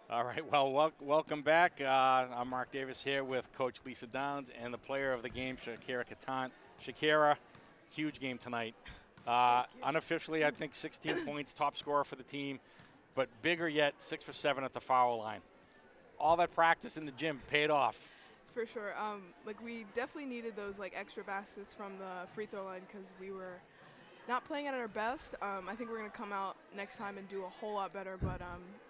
All right, well, welcome back. I'm Mark Davis here with Coach Lisa Downs and the player of the game, Shakira Katan. Shakira, huge game tonight. Unofficially, I think 16 points, top scorer for the team, but bigger yet, 6 for 7 at the foul line. All that practice in the gym paid off. For sure. We definitely needed those extra baskets from the free throw line because we were not playing at our best. I think we're gonna come out next time and do a whole lot better. But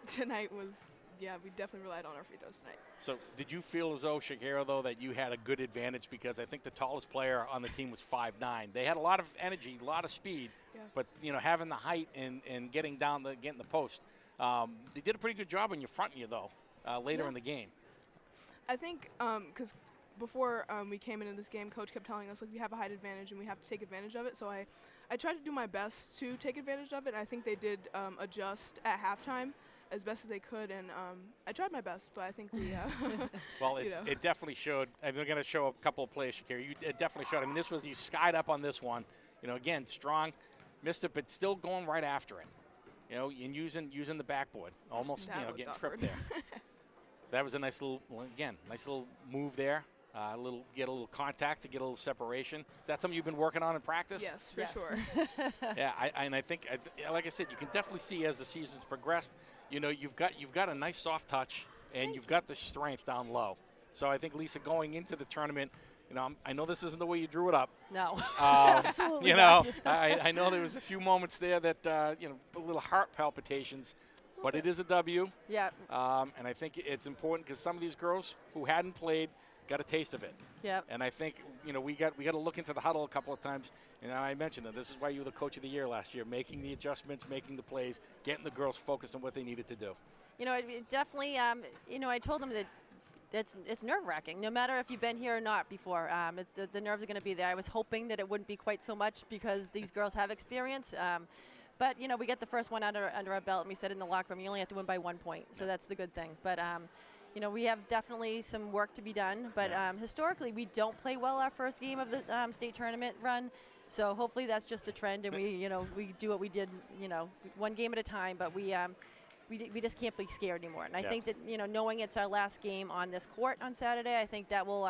tonight was, we definitely relied on our free throws tonight. So did you feel as though, Shakira, though, that you had a good advantage because I think the tallest player on the team was 5'9". They had a lot of energy, a lot of speed, but having the height and getting getting the post, they did a pretty good job on your front you though later in the game. I think because before we came into this game, Coach kept telling us we have a height advantage and we have to take advantage of it. So I tried to do my best to take advantage of it. I think they did adjust at halftime as best as they could, and I tried my best, but I think we well, it definitely showed. I'm going to show a couple of plays, Shakira. It definitely showed. I mean, you skied up on this one. Again, strong, missed it, but still going right after it. And using the backboard, almost getting tripped there. That was a nice little move there. Get a little contact to get a little separation. Is that something you've been working on in practice? Yes, for sure. Yeah, I think, like I said, you can definitely see as the season's progressed. You've got a nice soft touch, and you've got the strength down low. So I think, Lisa, going into the tournament, I know this isn't the way you drew it up. No, absolutely not. I know there was a few moments there that a little heart palpitations. But it is a W. Yeah. And I think it's important because some of these girls who hadn't played got a taste of it. Yeah. And I think we got to look into the huddle a couple of times. And I mentioned that this is why you were the coach of the year last year, making the adjustments, making the plays, getting the girls focused on what they needed to do. It definitely. I told them that it's nerve-wracking, no matter if you've been here or not before. The nerves are going to be there. I was hoping that it wouldn't be quite so much because these girls have experience. But, we get the first one under our belt, and we said in the locker room, you only have to win by 1 point. So that's the good thing. But, we have definitely some work to be done. But historically, we don't play well our first game of the state tournament run. So hopefully that's just a trend, and we do what we did, one game at a time. But we just can't be scared anymore. And I think that, knowing it's our last game on this court on Saturday, I think that will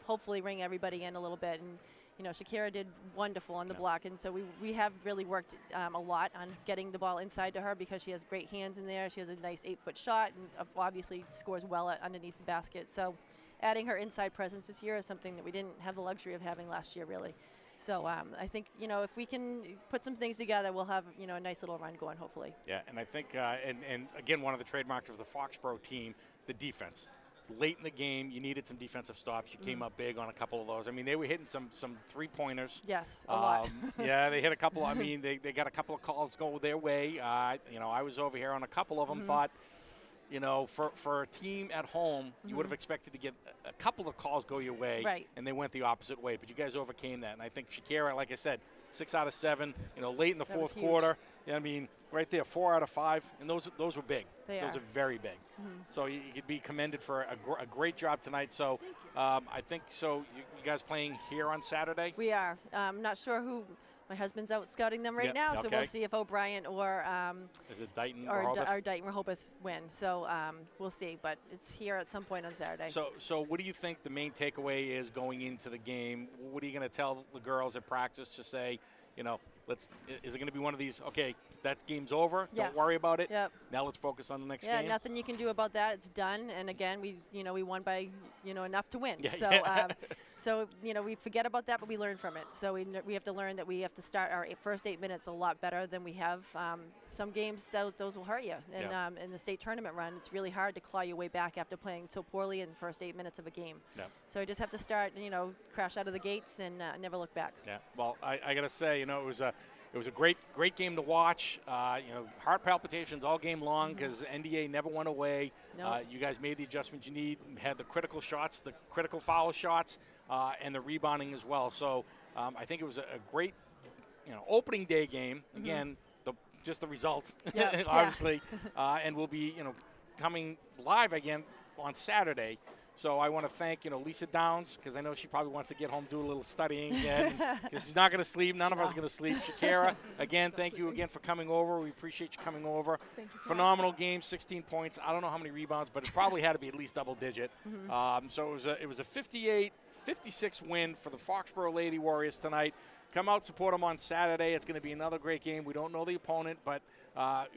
hopefully ring everybody in a little bit. And, Shakira did wonderful on the block, and so we have really worked a lot on getting the ball inside to her because she has great hands in there. She has a nice 8-foot shot and obviously scores well underneath the basket. So adding her inside presence this year is something that we didn't have the luxury of having last year, really. So I think, if we can put some things together, we'll have, a nice little run going, hopefully. Yeah, and I think, and again, one of the trademarks of the Foxboro team, the defense. Late in the game, you needed some defensive stops. You came up big on a couple of those. I mean, they were hitting some three-pointers. Yes, a lot. Yeah, they hit a couple. I mean, they got a couple of calls go their way. I was over here on a couple of them. Thought, for a team at home, you would have expected to get a couple of calls go your way, and they went the opposite way. But you guys overcame that, and I think Shakira, like I said, 6 out of 7. Late in the fourth quarter. I mean, right there, 4 out of 5, and those were big. Those are very big. So you could be commended for a great job tonight. So I think so. You guys playing here on Saturday? We are. I'm not sure who. My husband's out scouting them right now, so we'll see if O'Brien or is it Dighton or Dighton Rehoboth win. So we'll see, but it's here at some point on Saturday. So what do you think the main takeaway is going into the game? What are you going to tell the girls at practice to say, is it going to be one of these, okay, that game's over, don't worry about it, now let's focus on the next game? Yeah, nothing you can do about that. It's done, and again, we won by, enough to win. So we forget about that, but we learn from it. So we have to learn that we have to start our first 8 minutes a lot better than we have. Some games, those will hurt you. And in the state tournament run, it's really hard to claw your way back after playing so poorly in the first 8 minutes of a game. So you just have to start, crash out of the gates and never look back. Yeah, well, I got to say, it was a great game to watch. Heart palpitations all game long because NDA never went away. Nope. You guys made the adjustments you need, had the critical shots, the critical foul shots, and the rebounding as well. So I think it was a great, opening day game. Again, just the result, obviously, and we'll be, coming live again on Saturday. So I want to thank, Lisa Downs, because I know she probably wants to get home, do a little studying again, because she's not going to sleep. None of us are going to sleep. Shakira, again, thank you again for coming over. We appreciate you coming over. Thank you. Phenomenal game, 16 points. I don't know how many rebounds, but it probably had to be at least double digit. So it was a 58-56 win for the Foxboro Lady Warriors tonight. Come out, support them on Saturday. It's going to be another great game. We don't know the opponent, but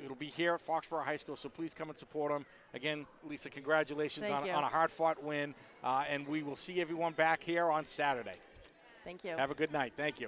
it'll be here at Foxboro High School, so please come and support them. Again, Lisa, congratulations on a hard-fought win, and we will see everyone back here on Saturday. Thank you. Have a good night. Thank you.